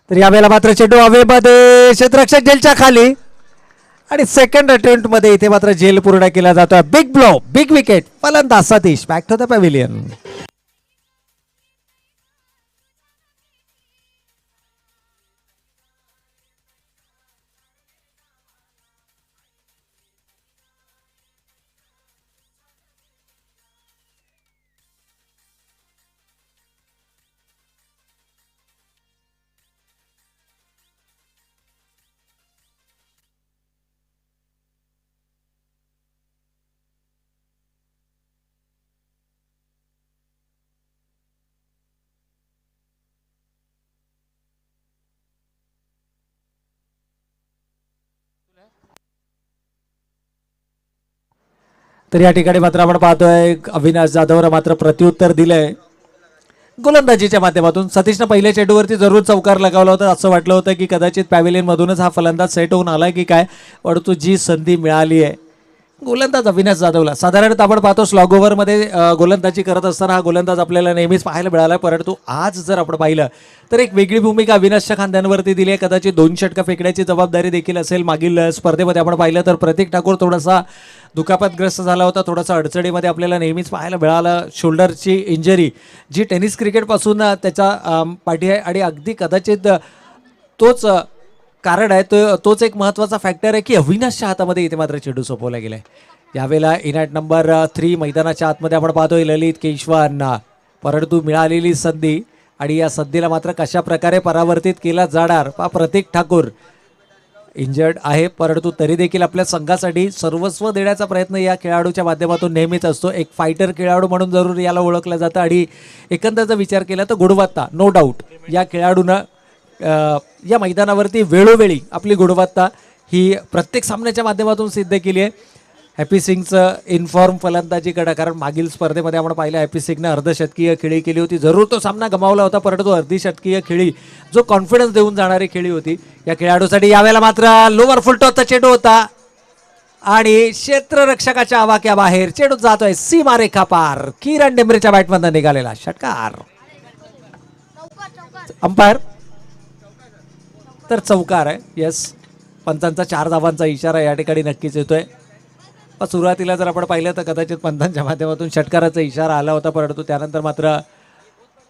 तर यावेळेला मात्र चेंडू हवेमध्ये क्षेत्ररक्षक जेलच्या खाली आणि सेकंड अटेम्प्ट मध्ये इथे मात्र जेल पूर्ण केला जातोय. बिग ब्लो, बिग विकेट, फलंदाज Satish back to the pavilion. तर या ठिकाणी मात्र आपण पाहतोय अविनाश जाधवला मात्र प्रत्युत्तर दिलंय गोलंदाजीच्या माध्यमातून. सतीशनं पहिल्या चेंडूवरती जरूर चौकार लगावला होता. असं वाटलं होतं की कदाचित पॅव्हिलियन मधूनच हा फलंदाज सेट होऊन आलाय की काय, परंतु जी संधी मिळाली आहे गोलंदाज अविनाश जाधवला, साधारणतः आपण पाहतो स्लॉग ओव्हरमध्ये गोलंदाजी करत असताना हा गोलंदाज आपल्याला नेहमीच पाहायला मिळाला, परंतु आज जर आपण पाहिलं तर एक वेगळी भूमिका अविनाशच्या खांद्यांवरती दिली आहे. कदाचित 2 षटकं फेकण्याची जबाबदारी देखील असेल. मागील स्पर्धेमध्ये आपण पाहिलं तर प्रतीक ठाकूर थोडासा दुखापतग्रस्त झाला होता, थोडासा अडचणीमध्ये आपल्याला नेहमीच पाहायला मिळालं. शोल्डरची इंजरी जी टेनिस क्रिकेटपासून त्याच्या पाठी आहे आणि अगदी कदाचित तोच कारण आहे, तोच एक महत्त्वाचा फॅक्टर आहे की अविनाशच्या हातामध्ये इथे मात्र चेंडू सोपवला गेलाय. यावेळेला इनॅट नंबर 3 मैदानाच्या आतमध्ये आपण पाहतोय ललित केशवांना, परंतु मिळालेली संधी आणि या संधीला मात्र कशा प्रकारे परावर्तित केला जाणार. प्रतीक ठाकूर इंजर्ड आहे, परंतु तरी देखील आपल्या संघासाठी सर्वस्व देण्याचा प्रयत्न या खेळाडूच्या माध्यमातून नेहमीच असतो. एक फायटर खेळाडू म्हणून जरूर याला ओळखलं जातं आणि एकंदर विचार केला तर गुणवत्ता नो डाऊट या खेळाडूनं या मैदानावरती वेळोवेळी आपली गुणवत्ता ही प्रत्येक सामन्याच्या माध्यमातून सिद्ध केली आहे. हॅपी सिंगचं इन्फॉर्म फलंदाजीकडे, कारण मागील स्पर्धेमध्ये आपण पाहिलं हॅपी सिंगनं अर्धशतकीय खेळी केली होती. जरूर तो सामना गमावला होता, परंतु अर्धशतकीय खेळी जो कॉन्फिडन्स देऊन जाणारी खेळी होती या खेळाडूसाठी. यावेळेला मात्र लोवर फुलटॉसचा चेंडू होता आणि क्षेत्ररक्षकाच्या आवाक्याबाहेर चेंडू जातोय सीमारेखा पार. किरण डेंबरेच्या बॅटमधून निघालेला षटकार. अंपायर तर चौकार आहे. येस, पंचांचा 4 धावांचा इशारा या ठिकाणी नक्कीच येतोय. सुरुवातीला जर आपण पाहिलं तर कदाचित पंतांच्या माध्यमातून षटकाराचा इशारा आला होता, परंतु त्यानंतर मात्र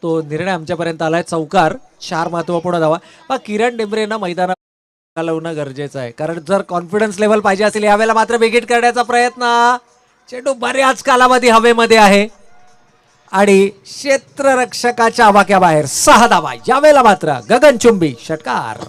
तो निर्णय आमच्यापर्यंत आलाय. चौकार, 4 महत्त्वपूर्ण धावा. किरण डेंबरेनं मैदानात लावणं गरजेचं आहे, कारण जर कॉन्फिडन्स लेवल पाहिजे असेल यावेळेला मात्र विकेट करण्याचा प्रयत्न. चेंडू बऱ्याच कालावधी हवेमध्ये आहे आणि क्षेत्ररक्षकाच्या आवाक्याबाहेर 6 धावा. यावेळेला मात्र गगनचुंबी षटकार.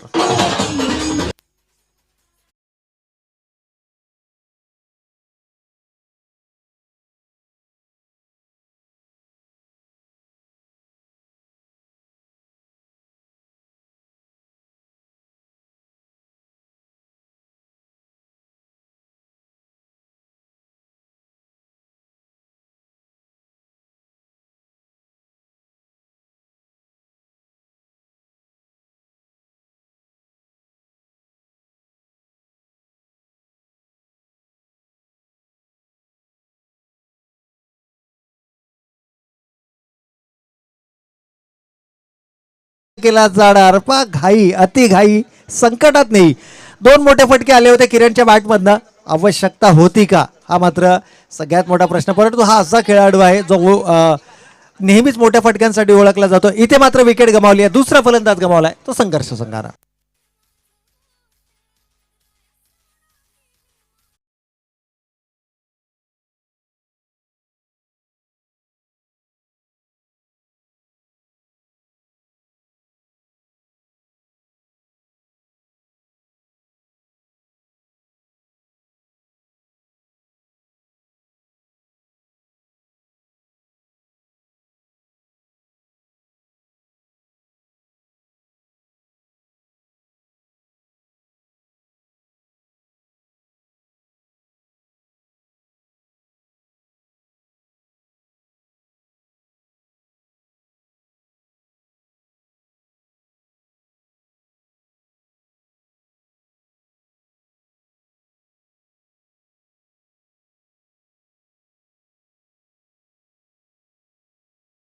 केला जाणार घाई, अति घाई संकटात नाही. 2 मोठे फटके आले होते किरणच्या बॅटमधनं, आवश्यकता होती का हा मात्र सगळ्यात मोठा प्रश्न. परंतु हा असा खेळाडू आहे जो नेहमीच मोठ्या फटक्यांसाठी ओळखला जातो. इथे मात्र विकेट गमावली आहे, दुसरा फलंदाज गमावलाय, तो संघर्ष संघारा.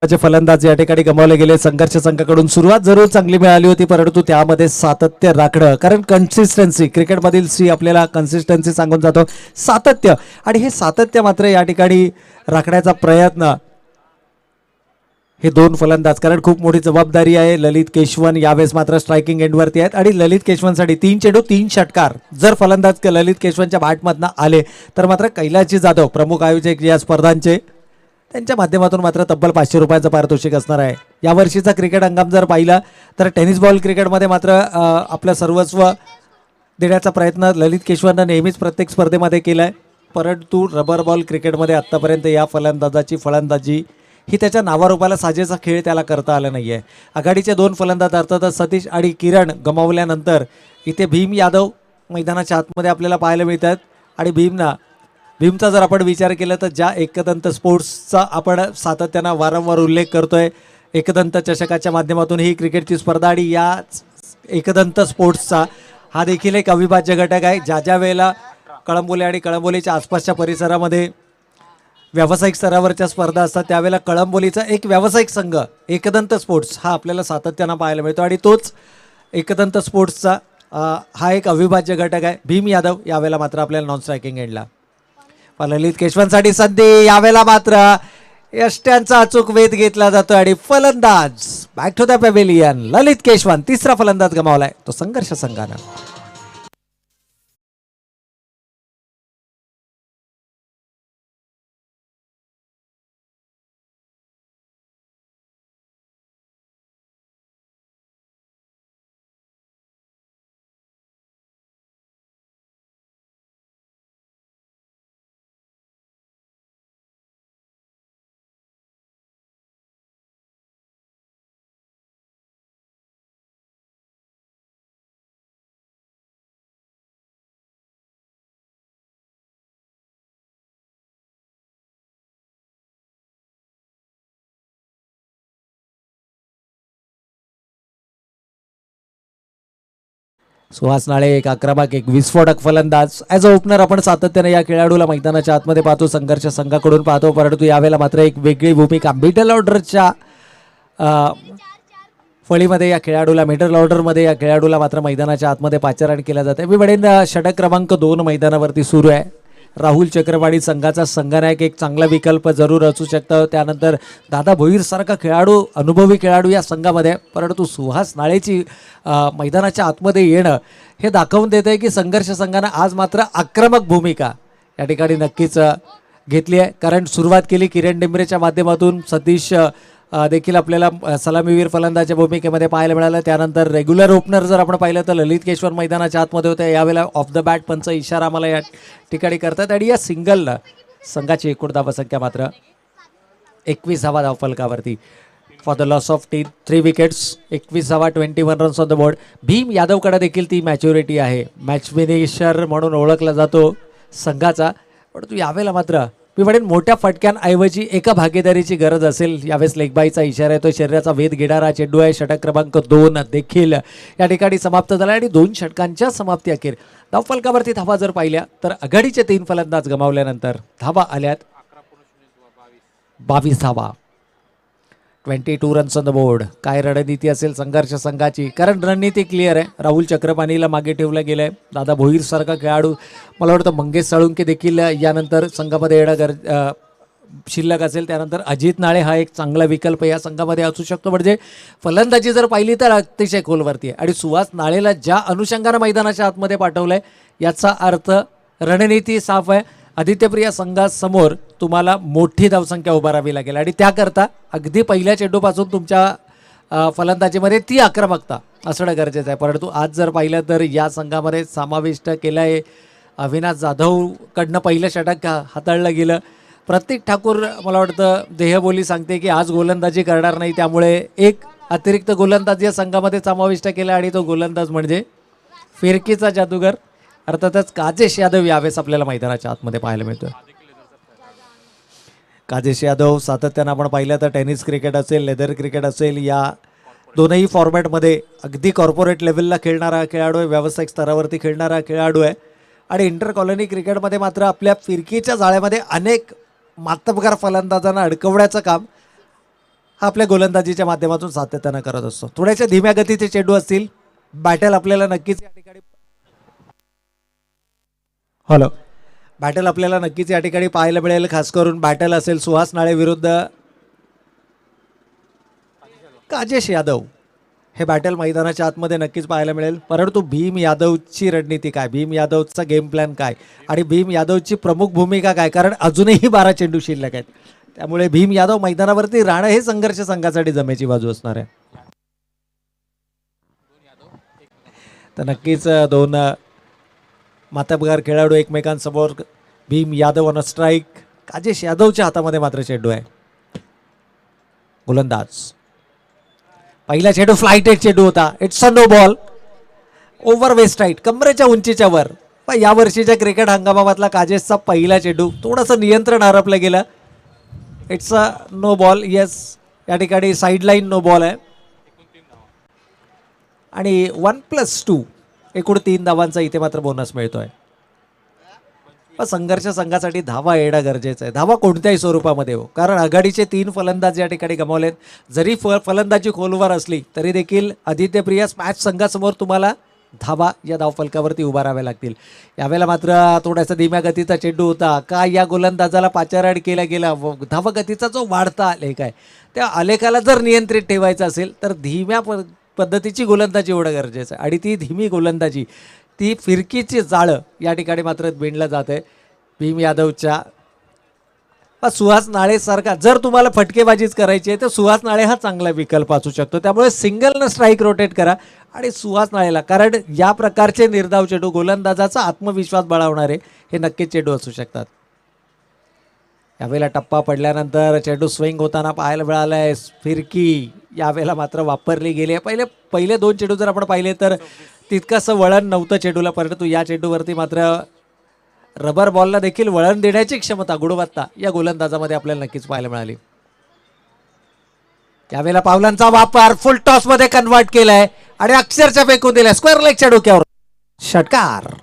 फलंदाज या ठिकाणी गमावले गेले. संघर्ष संघाकडून सुरुवात जरूर चांगली मिळाली होती, परंतु त्यामध्ये सातत्य राखणं, कारण कन्सिस्टन्सी क्रिकेटमधील सी आपल्याला कन्सिस्टन्सी सांगून जातो, सातत्य, आणि हे सातत्य मात्र या ठिकाणी राखण्याचा प्रयत्न हे दोन फलंदाज, कारण खूप मोठी जबाबदारी आहे. ललित केशवन यावेळेस मात्र स्ट्रायकिंग एंडवरती आहेत आणि ललित केशवनसाठी 3 चेंडू 3 षटकार जर फलंदाज ललित केशवनच्या बॅटमधनं आले तर मात्र कैलासजी जाधव प्रमुख आयोजक या स्पर्धांचे त्यांच्या माध्यमातून मात्र तब्बल 500 रुपयाचं पारितोषिक असणार आहे. यावर्षीचा क्रिकेट हंगाम जर पाहिला तर टेनिस बॉल क्रिकेटमध्ये मात्र आपलं सर्वस्व देण्याचा प्रयत्न ललित केशवननं नेहमीच प्रत्येक स्पर्धेमध्ये केला आहे, परंतु रबर बॉल क्रिकेटमध्ये आत्तापर्यंत या फलंदाजाची फलंदाजी ही त्याच्या नावारूपाला साजेसा खेळ त्याला करता आला नाही आहे. आघाडीचे 2 फलंदाज अर्थातच सतीश आणि किरण गमावल्यानंतर इथे भीम यादव मैदानाच्या आतमध्ये आपल्याला पाहायला मिळतात. आणि भीमचा जर आपण विचार केला तर ज्या एकदंत स्पोर्ट्सचा आपण सातत्यानं वारंवार उल्लेख करतोय, एकदंत चषकाच्या माध्यमातून ही क्रिकेटची स्पर्धा आणि या एकदंत स्पोर्ट्सचा हा देखील एक अविभाज्य घटक आहे. ज्या वेळेला कळंबोली आणि कळंबोलीच्या आसपासच्या परिसरामध्ये व्यावसायिक स्तरावरच्या स्पर्धा असतात त्यावेळेला कळंबोलीचा एक व्यावसायिक संघ एकदंत स्पोर्ट्स हा आपल्याला सातत्यानं पाहायला मिळतो आणि तोच एकदंत स्पोर्ट्सचा हा एक अविभाज्य घटक आहे. भीम यादव यावेळेला मात्र आपल्याला नॉन स्ट्रायकिंग एंडला. ललित केशवनसाठी संधी, यावेळेला मात्र यष्ट्यांचा अचूक वेध घेतला जातो आणि फलंदाज बॅक टू द पॅव्हिलियन. ललित केशवन तिसरा फलंदाज गमावलाय तो संघर्ष संघानं. सुहास नाळे एक आक्रमक एक विस्फोटक फलंदाज ॲज अ ओपनर आपण सातत्याने या खेळाडूला मैदानाच्या आतमध्ये पाहतो, संघर्ष संघाकडून पाहतो, परंतु यावेळेला मात्र एक वेगळी भूमिका मिडल ऑर्डरच्या फळीमध्ये या खेळाडूला मिडल ऑर्डरमध्ये या खेळाडूला मात्र मैदानाच्या आतमध्ये पाचारण केलं जाते. मी म्हणेन षटक क्रमांक 2 मैदानावरती सुरू आहे. राहुल चक्रवाडी संघाचा संघनायक एक चांगला विकल्प जरूर असू शकतं. त्यानंतर दादा भोईर सारखा खेळाडू अनुभवी खेळाडू या संघामध्ये, परंतु सुहास नाळेची मैदानाच्या आतमध्ये येणं हे दाखवून देत आहे की संघर्ष संघानं आज मात्र आक्रमक भूमिका या ठिकाणी नक्कीच घेतली आहे. कारण सुरुवात केली किरण डेंबरेच्या माध्यमातून, सतीश देखील आपल्याला सलामीवीर फलंदाच्या भूमिकेमध्ये पाहायला मिळालं. त्यानंतर रेग्युलर ओपनर जर आपण पाहिलं तर ललित केशवन मैदानाच्या आतमध्ये होते. यावेळेला ऑफ द बॅट पंच इशारा आम्हाला या ठिकाणी करतात आणि या सिंगलला संघाची एकूण धावसंख्या मात्र 21 धावफलकावरती for the loss of 3 wickets. 21 runs on the board. Bhim यादवकडे देखील ती मॅच्युरिटी आहे, मॅच फिनिशर म्हणून ओळखला जातो संघाचा, परंतु यावेळेला मात्र मी म्हणेन मोठ्या फटक्यांऐवजी एका भागीदारीची गरज असेल. यावेळेस लेगबाईचा इशारा येतो, शरीराचा वेध घेणारा चेंडू आहे. षटक क्रमांक 2 देखील या ठिकाणी समाप्त झाला आणि 2 षटकांच्या समाप्ती अखेर धावफलकावरती धावा जर पाहिल्या तर आघाडीचे 3 फलंदाज गमावल्यानंतर धावा आल्यात 22 धावा. 22 रन्स ऑन द बोर्ड. काय रणनीती असेल संघर्ष संघाची, कारण रणनीती क्लिअर आहे. राहुल चक्रपाणीला मागे ठेवलं गेलं आहे. दादा भोईर सारखा खेळाडू, मला वाटतं मंगेश साळुंके देखील यानंतर संघामध्ये येणं शिल्लक असेल. त्यानंतर अजित नाळे हा एक चांगला विकल्प या संघामध्ये असू शकतो. म्हणजे फलंदाजी जर पाहिली तर अतिशय खोलवरती आहे आणि सुहास नाळेला ज्या अनुषंगानं मैदानाच्या आतमध्ये पाठवलं आहे याचा अर्थ रणनीती साफ आहे. आदित्यप्रिया संघासमोर तुम्हाला मोठी धावसंख्या उभारावी लागेल आणि त्याकरता अगदी पहिल्या चेंडूपासून तुमच्या फलंदाजीमध्ये ती आक्रमकता असणं गरजेचं आहे. परंतु आज जर पाहिलं तर या संघामध्ये समाविष्ट केलं आहे अविनाश जाधवकडनं पहिलं षटक हाताळलं गेलं. प्रतीक ठाकूर मला वाटतं देहबोली सांगते की आज गोलंदाजी करणार नाही, त्यामुळे एक अतिरिक्त गोलंदाज या संघामध्ये समाविष्ट केला आणि तो गोलंदाज म्हणजे फिरकीचा जादूगर अर्थातच काजेश यादव यावेळेस आपल्याला मैदानाच्या आतमध्ये पाहायला मिळतोय. काजेश यादव सातत्यानं आपण पाहिलं तर टेनिस क्रिकेट असेल, लेदर क्रिकेट असेल, या दोनही फॉर्मॅटमध्ये अगदी कॉर्पोरेट लेवलला खेळणारा खेळाडू आहे, व्यावसायिक स्तरावरती खेळणारा खेळाडू आहे आणि इंटर कॉलनी क्रिकेटमध्ये मात्र आपल्या फिरकीच्या जाळ्यामध्ये अनेक मातबगार फलंदाजांना अडकवण्याचं काम हा आपल्या गोलंदाजीच्या माध्यमातून सातत्यानं करत असतो. थोड्याशा धीम्या गतीचे चेंडू असतील, बॅटल आपल्याला नक्कीच या ठिकाणी हॅलो बॅटल आपल्याला नक्कीच या ठिकाणी पाहायला मिळेल. खास करून बॅटल असेल सुहास नाळे विरुद्ध काजेश यादव, हे बॅटल मैदानाच्या आतमध्ये नक्कीच पाहायला मिळेल. परंतु भीम यादवची रणनीती काय, भीम यादवचा गेम प्लॅन काय आणि भीम यादवची प्रमुख भूमिका काय, कारण अजूनही 12 चेंडू शिल्लक आहेत. त्यामुळे भीम यादव मैदानावरती राहणं हे संघर्ष संघासाठी जमेची बाजू असणार आहे. तर नक्कीच दोन मातबगार खेळाडू एकमेकांसमोर. भीम यादव ऑन स्ट्राईक, काजेश यादवच्या हातामध्ये मात्र चेंडू आहे. गोलंदाज, पहिला चेंडू फ्लायटेड चेंडू होता. It's a no ball. Over waist right, कमरेच्या उंचीच्या वर. या वर्षीच्या क्रिकेट हंगामातला काजेशचा पहिला चेंडू, थोडंसं नियंत्रण हरपलं गेलं. It's a no ball. Yes, या ठिकाणी साईडलाईन नो बॉल आहे आणि 1+2 एकूण 3 धावांचा इथे मात्र बोनस मिळतोय. संघर्ष संघासाठी धावा येणं गरजेचं आहे, धावा कोणत्याही स्वरूपामध्ये हो, कारण आघाडीचे 3 फलंदाज या ठिकाणी गमावलेत. जरी फलंदाजी खोलवर असली तरी देखील आदित्य प्रिया मॅच संघासमोर तुम्हाला धावा या धावफलकावरती उभा राहाव्या लागतील. यावेळेला मात्र थोडासा धीम्या गतीचा चेंडू होता का, या गोलंदाजाला पाचारण केला गेला. धावा गतीचा जो वाढता आलेख आहे त्या आलेखाला जर नियंत्रित ठेवायचं असेल तर धीम्या पद्धतीची गोलंदाजी होणं गरजेचं आहे. आणि ती धीमी गोलंदाजी, ती फिरकीची जाळं या ठिकाणी मात्र विणलं जात आहे भीम यादवच्या. सुहास नाळेसारखा जर तुम्हाला फटकेबाजीच करायची आहे तर सुहास नाळे हा चांगला विकल्प असू शकतो. त्यामुळे सिंगलनं स्ट्राईक रोटेट करा आणि सुहास नाळेला, कारण या प्रकारचे निर्धाव चेंडू गोलंदाजाचा आत्मविश्वास बळावणारे हे नक्कीच चेंडू असू शकतात. यावेळेला टप्पा पडल्यानंतर चेंडू स्विंग होताना पाहायला मिळालाय. फिरकी यावेळेला मात्र वापरली गेली आहे. पहिले 2 चेंडू जर आपण पाहिले तर तितकंसं वळण नव्हतं चेंडूला, परंतु या चेंडूवरती मात्र रबर बॉलला देखील वळण देण्याची क्षमता, गुणवत्ता या गोलंदाजामध्ये आपल्याला नक्कीच पाहायला मिळाली. यावेळेला पावलांचा वापर फुल टॉस मध्ये कन्वर्ट केलाय आणि अक्षरशः फेकून दिलाय स्क्वेअर लेगच्या डोक्यावर. षटकार.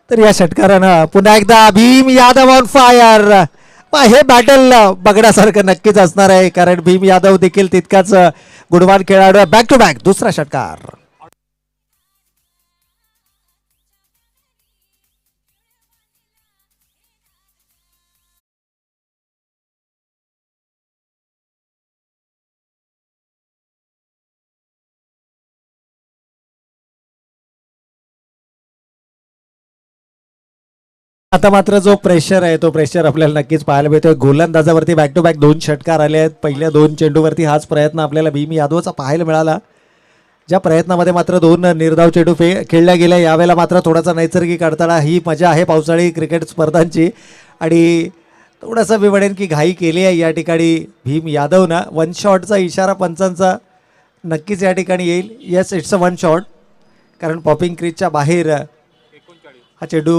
तर या षटकारानं पुन्हा एकदा भीम यादव ऑन फायर. हे बॅटल बघण्यासारखं नक्कीच असणार आहे, कारण भीम यादव देखील तितकाच गुणवान खेळाडू. बॅक टू बॅक दुसरा षटकार. आता मात्र जो प्रेशर आहे तो प्रेशर आपल्याला नक्कीच पाहायला मिळतोय. गोलंदाजावरती बॅक टू बॅक 2 षटकार आले आहेत. पहिल्या 2 चेंडूवरती हाच प्रयत्न आपल्याला भीम यादवचा पाहायला मिळाला, ज्या प्रयत्नामध्ये मात्र 2 निर्धाव चेंडू खेळल्या गेल्या. यावेळेला मात्र थोडासा नैसर्गिक अडथळा, ही मजा आहे पावसाळी क्रिकेट स्पर्धांची. आणि थोडंसं मी म्हणेन की घाई केली आहे या ठिकाणी भीम यादवनं. 1 शॉटचा इशारा पंचांचा नक्कीच या ठिकाणी येईल. येस, इट्स अ 1 शॉट, कारण पॉपिंग क्रीजच्या बाहेर हा चेंडू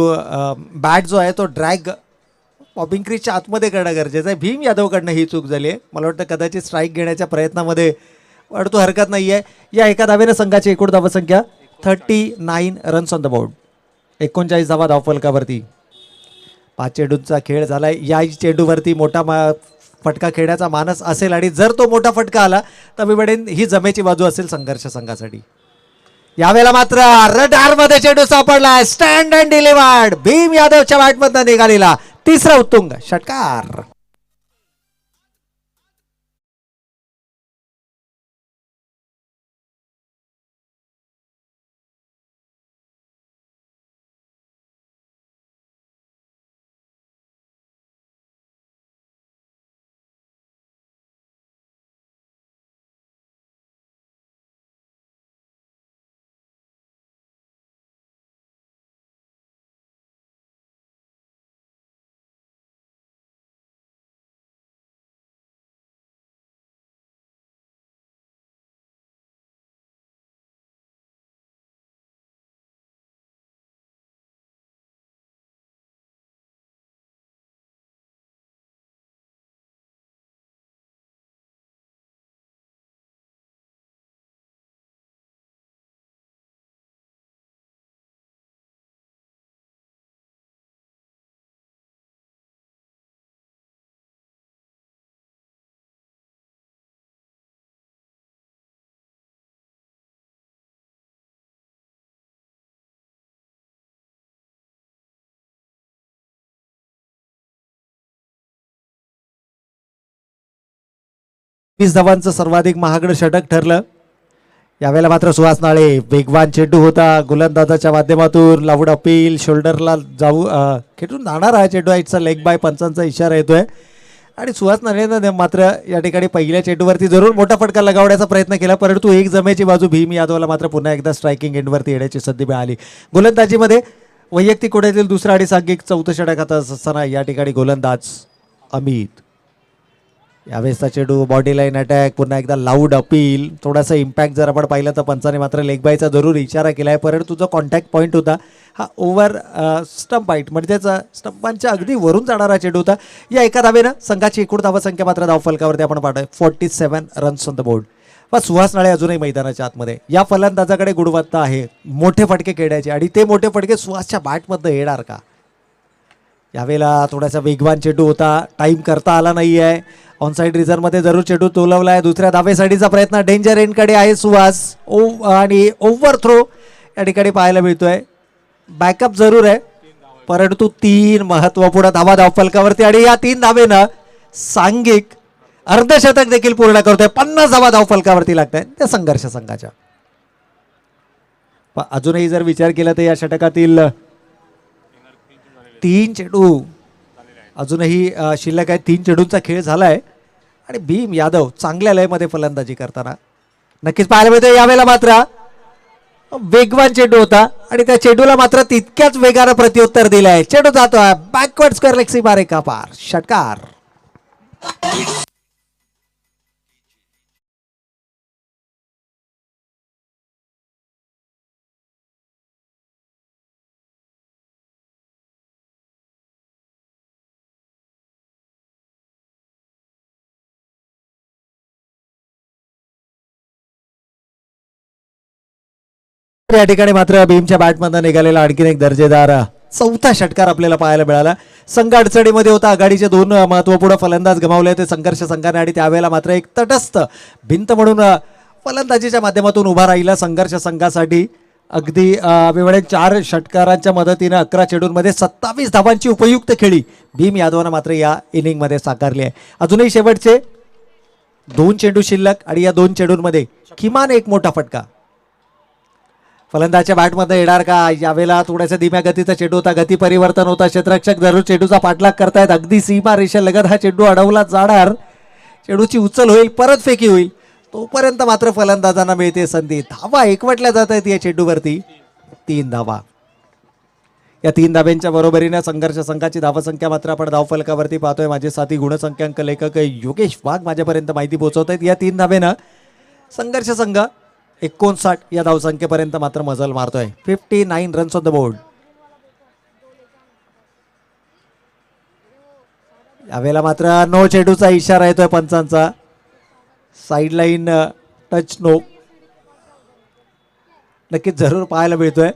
बॅट जो आहे तो ड्रॅग पॉपिंग क्रीजच्या आतमध्ये करणं गरजेचं आहे. भीम यादवकडनं ही चूक झाली आहे. मला वाटतं कदाचित स्ट्राईक घेण्याच्या प्रयत्नामध्ये, परंतु हरकत नाही आहे. या एका धावेनं संघाची एकूण धावसंख्या 39 रन्स ऑन द बोर्ड. 39 धावा धावफलकावरती. 5 चेंडूंचा खेळ झालाय. या चेंडूवरती मोठा फटका खेळण्याचा मानस असेल आणि जर तो मोठा फटका आला तर मी म्हणेन ही जमेची बाजू असेल संघर्ष संघासाठी. यावेळेला मात्र रडारमध्ये चेंडू सापडला. Stand and delivered. भीम यादवच्या बॅटमधनं निघालेला तिसरा उत्तुंग षटकार. 20 धावांचं सर्वाधिक महागडं षटक ठरलं. यावेळेला मात्र सुहास नाळे वेगवान चेंडू होता गोलंदाजाच्या माध्यमातून लावूड अपील शोल्डरला जाऊ खेळून जाणार हा चेंडू आहे. इट्स लेग बाय पंचांचा इशारा येतोय आणि सुहास नाळेनं मात्र या ठिकाणी पहिल्या चेंडूवरती जरूर मोठा फटका लगावण्याचा प्रयत्न केला परंतु एक जमेची बाजू भीम यादवला मात्र पुन्हा एकदा स्ट्रायकिंग एंडवरती येण्याची संधी मिळाली. गोलंदाजीमध्ये वैयक्तिक कोट्यातील दुसरा आणि सांघिक चौथं षटक आता असताना या ठिकाणी गोलंदाज अमित. यावेळेसचा चेंडू बॉडी लाईन अटॅक पुन्हा एकदा लाऊड अपील थोडासा इम्पॅक्ट जर आपण पाहिलं तर पंचाने मात्र लेग बायचा जरूर इशारा केला आहे परंतु जो कॉन्टॅक्ट पॉईंट होता हा ओव्हर स्टंप हाईट म्हणजेच स्टंपांच्या अगदी वरून जाणारा चेंडू होता. या एका धावेनं संघाची एकूण धावसंख्या मात्र धावफलकावरती आपण पाहतोय 47 रन्स ऑन द बोर्ड. पण सुहास नाळे अजूनही मैदानाच्या आतमध्ये. या फलंदाजाकडे गुणवत्ता आहे मोठे फटके खेळण्याचे आणि ते मोठे फटके सुहासच्या बॅटमधनं येणार का. यावेळेला थोडासा वेगवान चेंडू होता टाईम करता आला नाही आहे. ऑनसाईड रिझर्वमध्ये जरूर चेंडू तोलवला आहे. दुसऱ्या धावेसाठीचा प्रयत्न डेंजर एंडकडे आहे सुहास आणि ओव्हर थ्रो या ठिकाणी पाहायला मिळतोय. बॅकअप जरूर आहे परंतु 3 महत्वपूर्ण धावा धावफलकावरती आणि या 3 धावेनं सांघिक अर्धशतक देखील पूर्ण करतोय. 50 धावा धावफलकावरती लागत आहे त्या संघर्ष संघाच्या. अजूनही जर विचार केला तर या षटकातील 3 चेंडू अजूनही शिल्लक आहे. 3 चेंडूंचा खेळ झालाय आणि भीम यादव चांगल्या लयमध्ये फलंदाजी करताना नक्कीच पाहायला मिळतोय. यावेळेला मात्र वेगवान चेंडू होता आणि त्या चेंडूला मात्र तितक्याच वेगानं प्रत्युत्तर दिलंय. चेंडू जातोय बॅकवर्ड स्क्वेअर लेग सीमा रेखा पार षटकार. या ठिकाणी मात्र भीमच्या बॅटमधून निघालेला आणखीन एक दर्जेदार चौथा षटकार आपल्याला पाहायला मिळाला. संघ अडचणीमध्ये होता. आघाडीचे 2 महत्वपूर्ण फलंदाज गमावले ते संघर्ष संघाने आणि त्यावेळेला मात्र एक तटस्थ भिंत म्हणून फलंदाजीच्या माध्यमातून उभा राहिला संघर्ष संघासाठी. अगदी वेळेत 4 षटकारांच्या मदतीने 11 चेंडूंमध्ये 27 धावांची उपयुक्त खेळी भीम यादवनं मात्र या इनिंगमध्ये साकारली आहे. अजूनही शेवटचे 2 चेंडू शिल्लक आणि या 2 चेंडूंमध्ये किमान एक मोठा फटका फलंदाजच्या बॅटमध्ये येणार का. यावेळेला थोड्याशा धीम्या गतीचा चेंडू होता. गती परिवर्तन होता. क्षेत्ररक्षक जरूर चेंडूचा पाठलाग करतायत. अगदी सीमा रेषा लगत हा चेंडू अडवला जाणार. चेंडूची उचल होईल परत फेकी होईल तोपर्यंत मात्र फलंदाजांना मिळते संधी. धावा एकवटल्या जात आहेत या चेंडूवरती. 3 धावा. या 3 धाब्यांच्या बरोबरीने संघर्ष संघाची धावसंख्या मात्र आपण धावफलकावरती पाहतोय. माझे साथी गुणसंख्यांक लेखक योगेश वाघ माझ्यापर्यंत माहिती पोहोचवत आहेत. या 3 धाब्यानं संघर्ष संघ 59 या धावसंख्येपर्यंत मात्र मजल मारतोय. 59 रन्स ऑन द बोर्ड. यावेळेला मात्र नो चेंडूचा इशारा येतोय पंचांचा. साईड लाईन टच नो नक्कीच जरूर पाहायला मिळतोय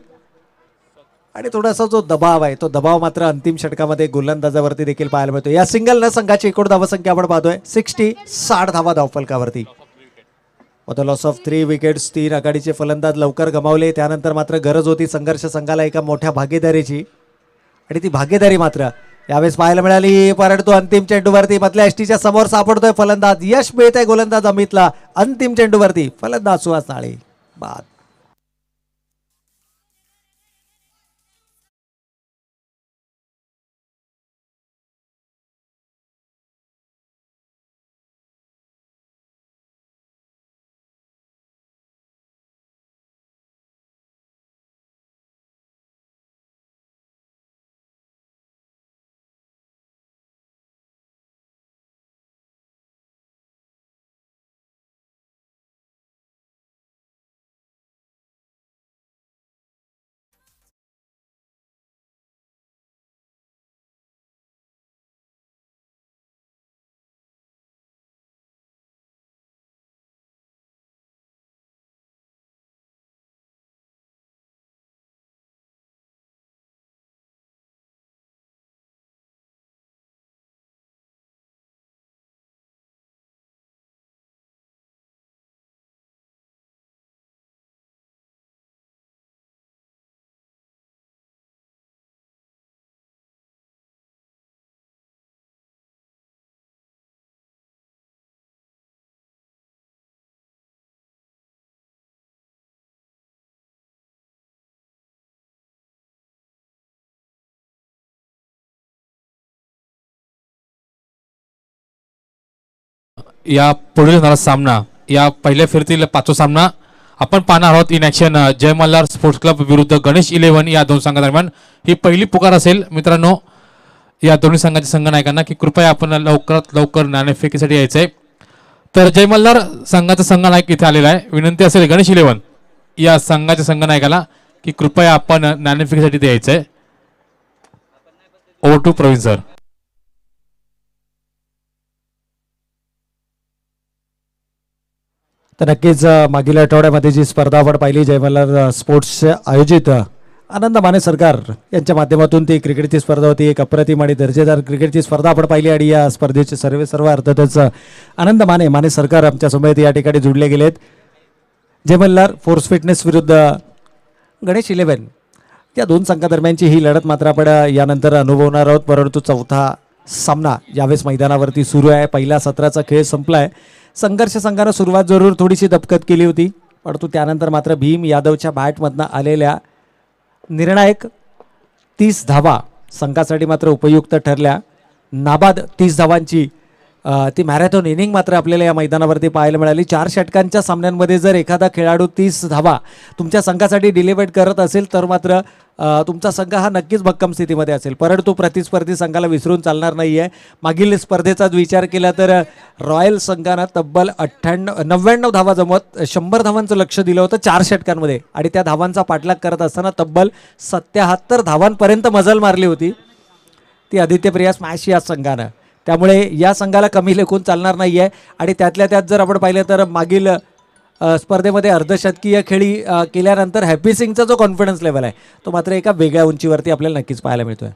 आणि थोडासा जो दबाव आहे तो दबाव मात्र अंतिम षटकामध्ये गोलंदाजावरती देखील पाहायला मिळतोय. या सिंगल न संघाची एकूण धावसंख्या आपण पाहतोय 60 धावा धावफलकावरती. Loss of 3 wickets. 3 आघाडीचे फलंदाज लवकर गमावले. त्यानंतर मात्र गरज होती संघर्ष संघाला एका मोठ्या भागीदारीची आणि ती भागीदारी मात्र यावेळेस पाहायला मिळाली. परंतु अंतिम चेंडूवरती मधल्या एसटीच्या समोर सापडतोय फलंदाज. यश मिळतंय गोलंदाज अमितला. अंतिम चेंडूवरती फलंदाज सुहास नाळे बाद. या पुढील होणारा सामना, या पहिल्या फेरीतील 5वा सामना आपण पाहणार आहोत. In action Jai Malhar sports club विरुद्ध गणेश 11 या दोन संघादरम्यान ही पहिली पुकार असेल. मित्रांनो, या दोन्ही संघाच्या संघनायकांना की कृपया आपण लवकरात लवकर नाणेफेकीसाठी यायचं आहे. तर जय मल्हार संघाचा संघनायक इथे आलेला आहे. विनंती असेल गणेश 11 या संघाच्या संघनायकाला की कृपया आपण नाणेफेकीसाठी इथे यायचं आहे. Over to Praveen sir. तर नक्कीच मागील आठवड्यामध्ये जी स्पर्धा आपण पाहिली जय मल्हार स्पोर्ट्स आयोजित आनंद माने सरकार यांच्या माध्यमातून ती क्रिकेटची स्पर्धा होती. एक अप्रतिम आणि दर्जेदार क्रिकेटची स्पर्धा आपण पाहिली आणि या स्पर्धेचे सर्व अर्थातच आनंद माने सरकार आमच्या समोर या ठिकाणी जुडले गेलेत. जय मल्हार फोर्स फिटनेस विरुद्ध गणेश 11 या दोन संघादरम्यानची ही लढत मात्र आपण यानंतर अनुभवणार आहोत. परंतु चौथा सामना यावेळेस मैदानावरती सुरू आहे. पहिल्या सत्राचा खेळ संपला आहे. संघर्ष संघानं सुरुवात जरूर थोडीशी दबकत केली होती, परंतु त्यानंतर मात्र भीम यादवच्या बॅटमधनं आलेल्या निर्णायक 30 धावा संघासाठी मात्र उपयुक्त ठरल्या. नाबाद 30 धावांची ती मॅरेथॉन इनिंग मात्र आपल्याला या मैदानावरती पाहायला मिळाली. 4 षटकांच्या सामन्यांमध्ये जर एखादा खेळाडू 30 धावा तुमच्या संघासाठी डिलिव्हर्ड करत असेल तर मात्र तुमचा संघ हा नक्कीच भक्कम स्थितीमध्ये असेल. परंतु प्रतिस्पर्धी संघाला विसरून चालणार नाही आहे. मागील स्पर्धेचाच विचार केला तर रॉयल संघानं तब्बल 99 धावा जमवत 100 धावांचं लक्ष दिलं होतं 4 षटकांमध्ये आणि त्या धावांचा पाठलाग करत असताना तब्बल 77 धावांपर्यंत मजल मारली होती ती आदित्यप्रिया स्मॅश या संघानं. त्यामुळे या संघाला कमी लेखून चालणार नाही आहे. आणि त्यातल्या त्यात जर आपण पाहिलं तर मागील स्पर्धेमध्ये अर्धशतकीय खेळी केल्यानंतर हॅपी सिंगचा जो कॉन्फिडन्स लेवल आहे तो मात्र एका वेगळ्या उंचीवरती आपल्याला नक्कीच पाहायला मिळतोय.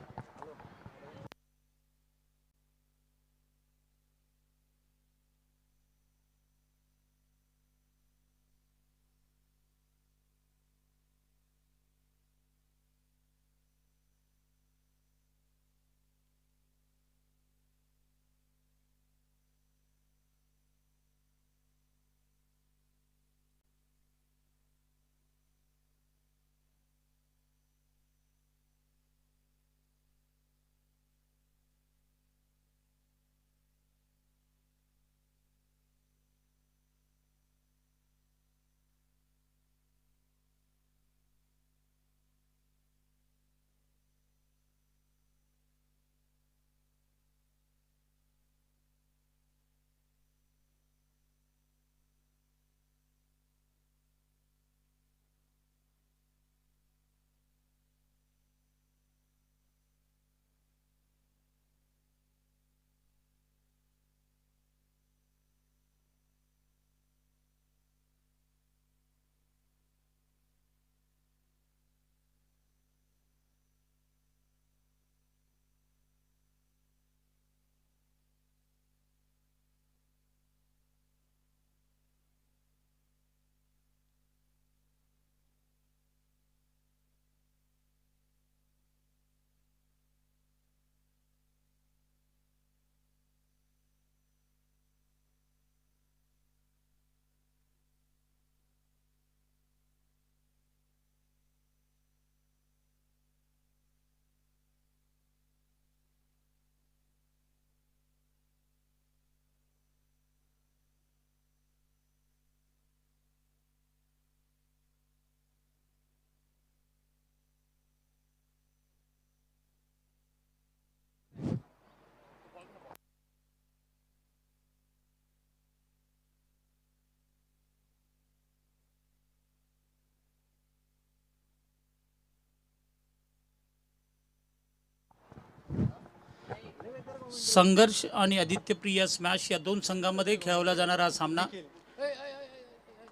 संघर्ष आणि आदित्यप्रिया स्मॅश या दोन संघांमध्ये खेळवला जाणारा हा सामना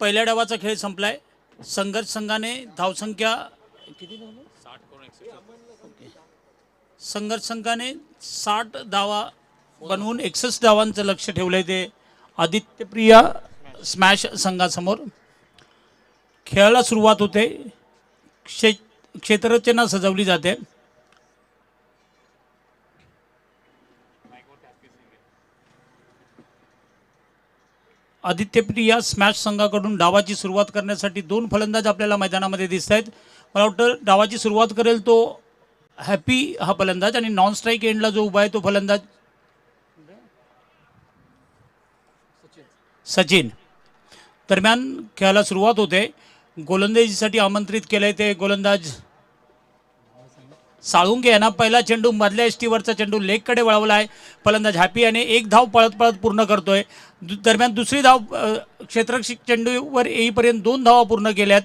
पहिल्या डावाचा खेळ संपलाय. संघर्ष संघाने धावसंख्या किती संघर्ष संघाने 60 धावा बनवून 61 धावांचं लक्ष ठेवलंय ते आदित्यप्रिया स्मॅश संघासमोर. खेळाला सुरुवात होते. क्षेत्ररचना सजवली जाते. आदित्यप्रिया स्मॅश संघाकडून डावाची सुरुवात करण्यासाठी 2 फलंदाज आपल्याला मैदानामध्ये दिसत आहेत. मला वाटतं डावाची सुरुवात करेल तो हॅपी हा फलंदाज आणि नॉन स्ट्राईक एंडला जो उभा आहे तो फलंदाज सचिन. दरम्यान खेळाला सुरुवात होते. गोलंदाजीसाठी आमंत्रित केलंय ते गोलंदाज साळुंके यांना. पहिला चेंडू मधल्या एसटीवरचा चेंडू लेगकडे वळवला आहे. फलंदाज हॅपी याने एक धाव पळत पळत पूर्ण करतोय. दरम्यान दुसरी धाव क्षेत्ररक्षक चेंडूवर येईपर्यंत 2 धावा पूर्ण केल्यात.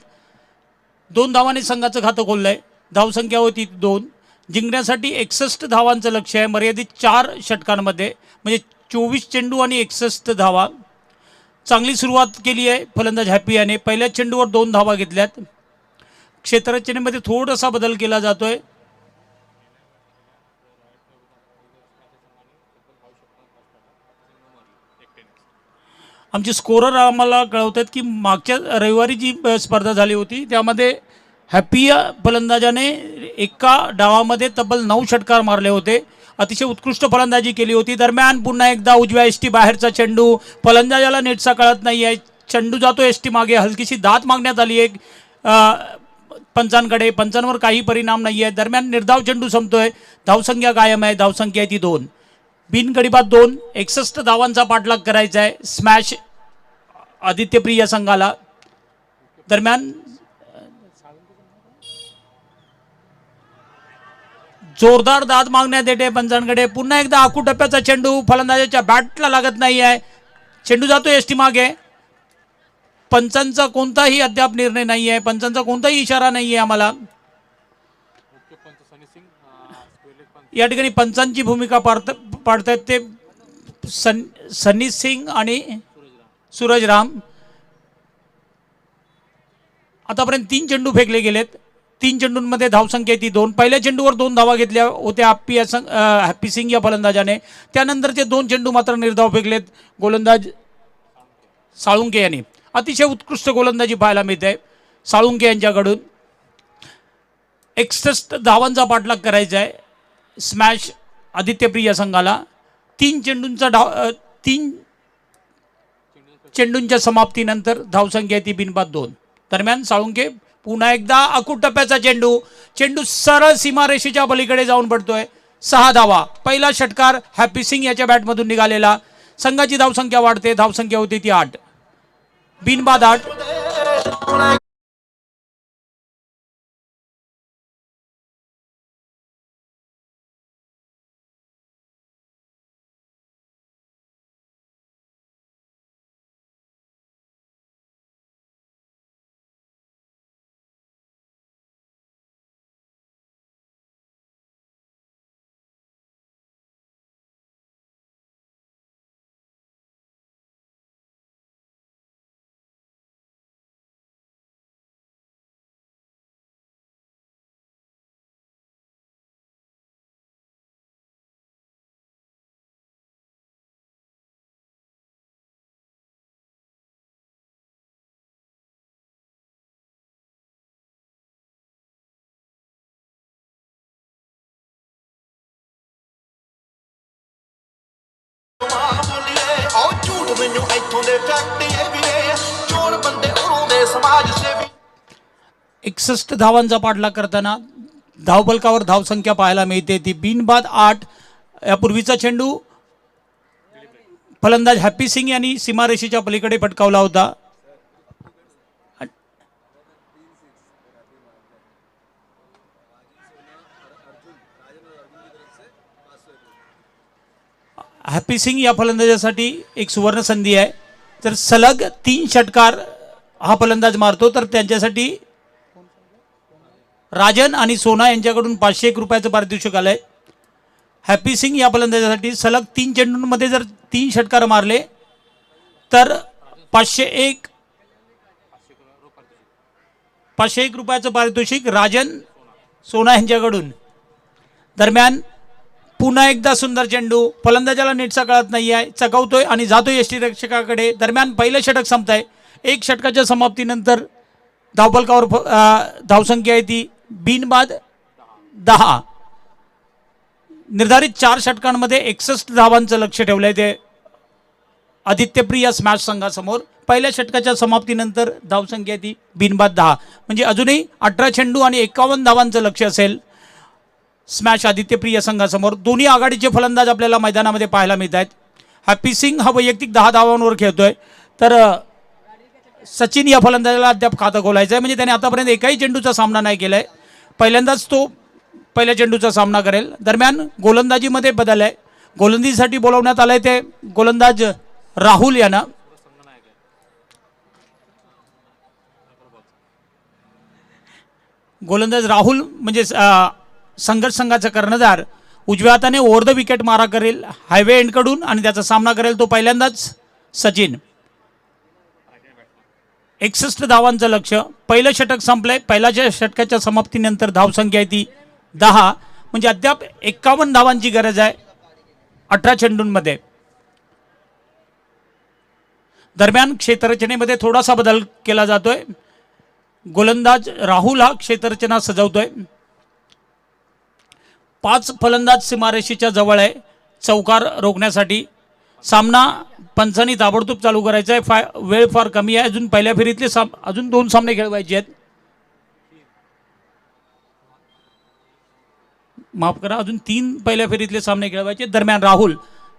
2 धावांनी संघाचं खातं खोललंय. धावसंख्या होती 2. जिंकण्यासाठी 61 धावांचं लक्ष आहे मर्यादित 4 षटकांमध्ये, म्हणजे 24 चेंडू आणि 61 धावा. चांगली सुरुवात केली आहे फलंदाज हॅपी याने. पहिल्या चेंडूवर 2 धावा घेतल्यात. क्षेत्ररचनेमध्ये थोडासा बदल केला जातोय. आमचे स्कोरर आम्हाला कळवतात की मागच्या रविवारी जी स्पर्धा झाली होती त्यामध्ये हॅपी या फलंदाजाने एका डावामध्ये तब्बल 9 षटकार मारले होते. अतिशय उत्कृष्ट फलंदाजी केली होती. दरम्यान पुन्हा एकदा उजव्या एसटी बाहेरचा चेंडू. फलंदाजाला नीटसा कळत नाही आहे. चेंडू जातो एसटी मागे. हलकीशी दात मागण्यात आली आहे पंचांकडे. पंचांवर काही परिणाम नाही आहे. दरम्यान निर्धाव चेंडू संपतोय. धावसंख्या कायम आहे. धावसंख्या आहे ती 2. बिनगडीबाद 2. 61 धावांचा पाठलाग करायचा आहे स्मॅश आदित्यप्रिय संघाला. दरम्यान जोरदार दाद मागण्यात येते पंचांकडे. पुन्हा एकदा आखू टप्प्याचा चेंडू. फलंदाजाच्या बॅटला लागत नाही आहे. चेंडू जातो एसटी मागे. पंचांचा कोणताही अद्याप निर्णय नाही आहे. पंचांचा कोणताही इशारा नाही आहे आम्हाला. या ठिकाणी पंचांची भूमिका पाडतायत ते सन्नी सिंग आणि सूरज राम. आतापर्यंत 3 चेंडू फेकले गेलेत. 3 चेंडूंमध्ये धावसंख्या ती 2. पहिल्या चेंडूवर 2 धावा घेतल्या होत्या हॅपी सिंग या फलंदाजाने. त्यानंतरचे 2 चेंडू मात्र निर्धाव फेकलेत गोलंदाज साळुंके यांनी. अतिशय उत्कृष्ट गोलंदाजी पाहायला मिळते साळुंके यांच्याकडून. 61 धावांचा पाठलाग करायचा आहे स्मॅश आदित्यप्रिय संघाला. 3 चेंडूंच्या समाप्तीनंतर धावसंख्या ती बिनबाद 2. दरम्यान साळुंके पुन्हा एकदा अकूट टप्प्याचा चेंडू सरळ सीमारेषेच्या पलीकडे जाऊन पडतोय. 6 धावा. पहिला षटकार हॅपी सिंग याच्या बॅटमधून निघालेला. संघाची धावसंख्या वाढते. धावसंख्या होती ती 8. बिनबाद 8. और झूठ मैनू इथों दे फैक्ट ये भी ने चोर बंदे उरों दे समाज सेवी. 61 धावांचा पाठलाग करताना धावफलकावर धावसंख्या पाहायला मिळते ती बिनबाद 8. यापूर्वीचा चेंडू फलंदाज हॅपी सिंग यांनी सीमारेषेच्या पलीकडे फटकावला होता. हॅपी सिंग या फलंदाजासाठी एक सुवर्ण संधी आहे. जर सलग 3 षटकार हा फलंदाज मारतो तर त्यांच्यासाठी राजन आणि सोना यांच्याकडून 501 रुपयाचं पारितोषिक आलंय. हॅपी सिंग या फलंदाजासाठी सलग 3 चेंडूंमध्ये जर 3 षटकार मारले तर 501 रुपयाचं पारितोषिक राजन सोना यांच्याकडून. दरम्यान पुन्हा एकदा सुंदर चेंडू. फलंदाजाला नीटसा कळत नाही आहे. चकवतोय आणि जातोय यष्टीरक्षकाकडे. दरम्यान पहिलं षटक संपत आहे. 1 षटकाच्या समाप्तीनंतर धावफलकावर धावसंख्या आहे ती बिनबाद 10. निर्धारित 4 षटकांमध्ये 61 धावांचं लक्ष ठेवलंय ते आदित्यप्रिय स्मॅश संघासमोर. पहिल्या षटकाच्या समाप्तीनंतर धावसंख्या ती बिनबाद 10. म्हणजे अजूनही 18 चेंडू आणि 51 धावांचं लक्ष असेल स्मॅश आदित्यप्रिय संघासमोर. दोन्ही आघाडीचे फलंदाज आपल्याला मैदानामध्ये पाहायला मिळत आहेत. हॅपी सिंग हा वैयक्तिक 10 धावांवर खेळतोय. तर सचिन या फलंदाजाला अद्याप खातं खोलायचं आहे, म्हणजे त्याने आतापर्यंत एकाही चेंडूचा सामना नाही केलाय. पहिल्यांदाच तो पहिल्या चेंडूचा सामना करेल. दरम्यान गोलंदाजीमध्ये बदल आहे. गोलंदाजीसाठी बोलवण्यात आलंय ते गोलंदाज राहुल यांना. गोलंदाज राहुल म्हणजे संघर्ष संघाचा कर्णधार उजव्या हाताने ओव्हर द विकेट मारा करेल हायवे एंडकडून आणि त्याचा सामना करेल तो पहिल्यांदाच सचिन. 61 धावांचं लक्ष्य. पहिलं षटक संपलंय. पहिल्या षटकाच्या समाप्तीनंतर धावसंख्या आहे ती 10, म्हणजे अद्याप 51 धावांची गरज आहे 18 चेंडूंमध्ये. दरम्यान क्षेत्ररचनेमध्ये थोडासा बदल केला जातोय. गोलंदाज राहुल हा क्षेत्ररचना सजवतोय. 5 फलंदाज सीमारेषेच्या जवळ आहे चौकार रोखण्यासाठी. सामना पंचांनी ताबडतोब चालू करायचा आहे. वेळ फार कमी आहे. अजून पहिल्या फेरीतले अजून 2 सामने खेळवायचे आहेत. माफ करा, अजून 3 पहिल्या फेरीतले सामने खेळवायचे. दरम्यान राहुल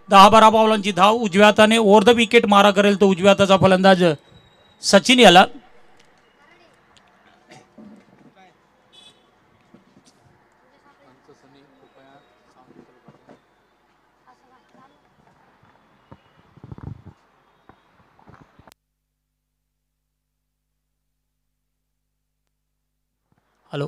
10-12 पावलांची धाव उजव्या हाताने ओव्हर द विकेट मारा करेल तो उजव्या हाताचा फलंदाज सचिन याला. हॅलो.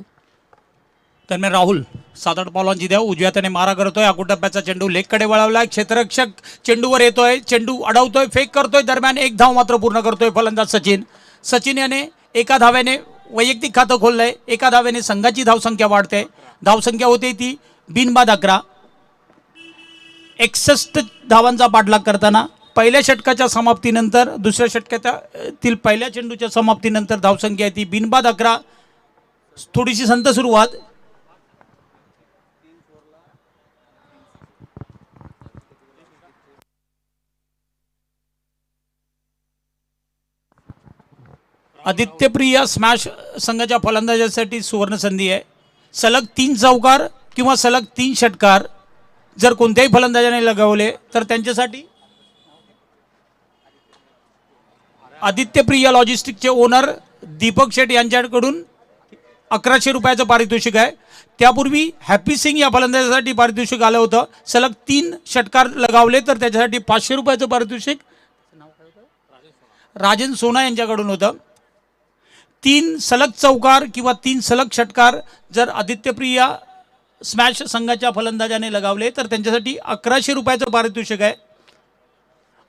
दरम्यान राहुल 7-8 पावलांची धाव उजव्या हाताने मारा करतोय. अकुटप्प्याचा चेंडू लेगकडे वळवलाय. क्षेत्ररक्षक चेंडूवर येतोय. चेंडू अडवतोय, फेक करतोय. दरम्यान 1 धाव मात्र पूर्ण करतोय फलंदाज सचिन. सचिन याने एका धाव्याने वैयक्तिक खातं खोललंय. एका धाव्याने संघाची धावसंख्या वाढते. धावसंख्या होते ती बिनबाद 11. 61 धावांचा पाठलाग करताना पहिल्या षटकाच्या समाप्तीनंतर दुसऱ्या षटकातील पहिल्या चेंडूच्या समाप्तीनंतर धावसंख्या आहे ती बिनबाद 11. थोडीशी संत सुरुवात. आदित्यप्रिया स्मॅश संघाच्या फलंदाजासाठी सुवर्ण संधी आहे. सलग 3 चौकार किंवा सलग 3 षटकार जर कोणत्याही फलंदाजाने लगावले तर त्यांच्यासाठी आदित्यप्रिया लॉजिस्टिकचे ओनर दीपक शेठ यांच्याकडून 1100 रुपयाचं पारितोषिक आहे. त्यापूर्वी हॅपी सिंग या फलंदाजासाठी पारितोषिक आलं होतं. सलग 3 षटकार लगावले तर त्याच्यासाठी 500 रुपयाचं पारितोषिक राजन सोना यांच्याकडून होतं. 3 सलग चौकार किंवा 3 सलग षटकार जर आदित्यप्रिया स्मॅश संघाच्या फलंदाजाने लगावले तर त्यांच्यासाठी 1100 रुपयाचं पारितोषिक आहे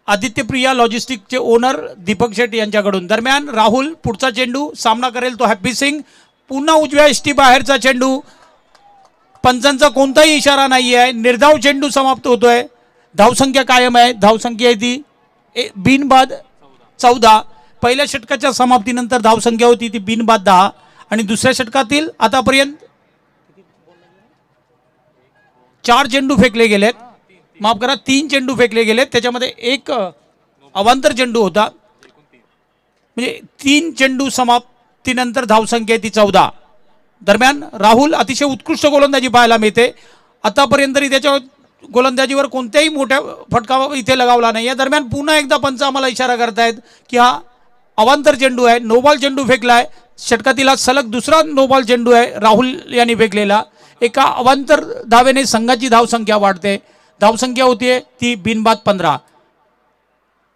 आदित्यप्रिया लॉजिस्टिकचे ओनर दीपक शेठ यांच्याकडून. दरम्यान राहुल पुढचा चेंडू सामना करेल तो हॅपी सिंग. पुन्हा उजव्या यष्टी बाहेरचा चेंडू. पंचांचा कोणताही इशारा नाही आहे. निर्धाव चेंडू समाप्त होतोय. धावसंख्या कायम आहे. धावसंख्या आहे ती बिनबाद 14. पहिल्या षटकाच्या समाप्तीनंतर धावसंख्या होती ती बिनबाद 10 आणि दुसऱ्या षटकातील आतापर्यंत 4 चेंडू फेकले गेलेत. माफ करा, 3 चेंडू फेकले गेलेत. त्याच्यामध्ये एक अवांतर चेंडू होता. म्हणजे 3 चेंडू समाप्तीनंतर धावसंख्या ती 14. दरम्यान राहुल अतिशय उत्कृष्ट गोलंदाजी पाहायला मिळते. आतापर्यंत तरी त्याच्या गोलंदाजीवर कोणत्याही मोठ्या फटका इथे लगावला नाही आहे. दरम्यान पुन्हा एकदा पंच आम्हाला इशारा करतायत की हा अवांतर चेंडू आहे. नोबॉल चेंडू फेकलाय. षटकातील सलग दुसरा नोबॉल चेंडू आहे राहुल यांनी फेकलेला. एका अवांतर धावेने संघाची धावसंख्या वाढते. धावसंख्या होतीये ती बिनबाद 15.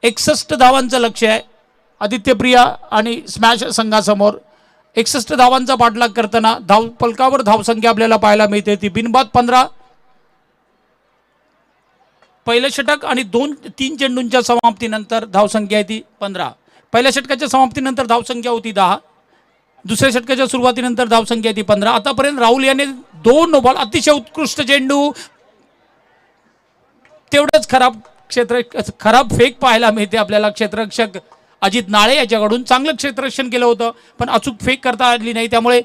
61 धावांचं लक्ष आहे आदित्यप्रिया आणि स्मॅश संघासमोर. 61 धावांचा पाठलाग करताना धावफलकावर धावसंख्या आपल्याला पाहायला मिळते ती बिनबाद 15. पहिलं षटक आणि 2-3 चेंडूंच्या समाप्तीनंतर धावसंख्या आहे ती 15. पहिल्या षटकाच्या समाप्तीनंतर धावसंख्या होती 10. दुसऱ्या षटकाच्या सुरुवातीनंतर धावसंख्या ती 15. आतापर्यंत राहुल याने 2 नोबॉल अतिशय उत्कृष्ट चेंडू तेवढंच खराब फेक पाहायला मिळते आपल्याला. क्षेत्ररक्षक अजित नाळे याच्याकडून चांगलं क्षेत्ररक्षण केलं होतं पण अचूक फेक करता आली नाही. त्यामुळे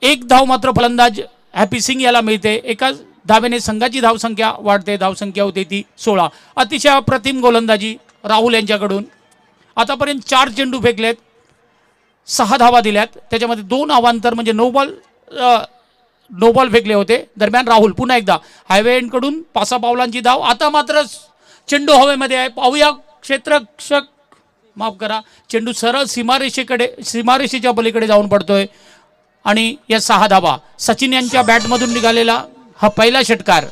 1 धाव मात्र फलंदाज हॅपी सिंग याला मिळते. एका धावेने संघाची धावसंख्या वाढते. धावसंख्या होते ती 16. अतिशय अप्रतिम गोलंदाजी राहुल यांच्याकडून. आतापर्यंत 4 चेंडू फेकलेत, 6 धावा दिल्यात. त्याच्यामध्ये 2 अवांतर म्हणजे नो बॉल फेकले होते. दरम्यान राहुल पुन्हा एकदा हायवे एंडकडून 5 पावलांची धाव. आता मात्र चेंडू हवेमध्ये आहे. पाहूया क्षेत्ररक्षक माफ करा, चेंडू सरळ सीमारेषेच्या पलीकडे जाऊन पडतोय आणि या 6 धावा. सचिन यांच्या बॅटमधून निघालेला हा पहिला षटकार.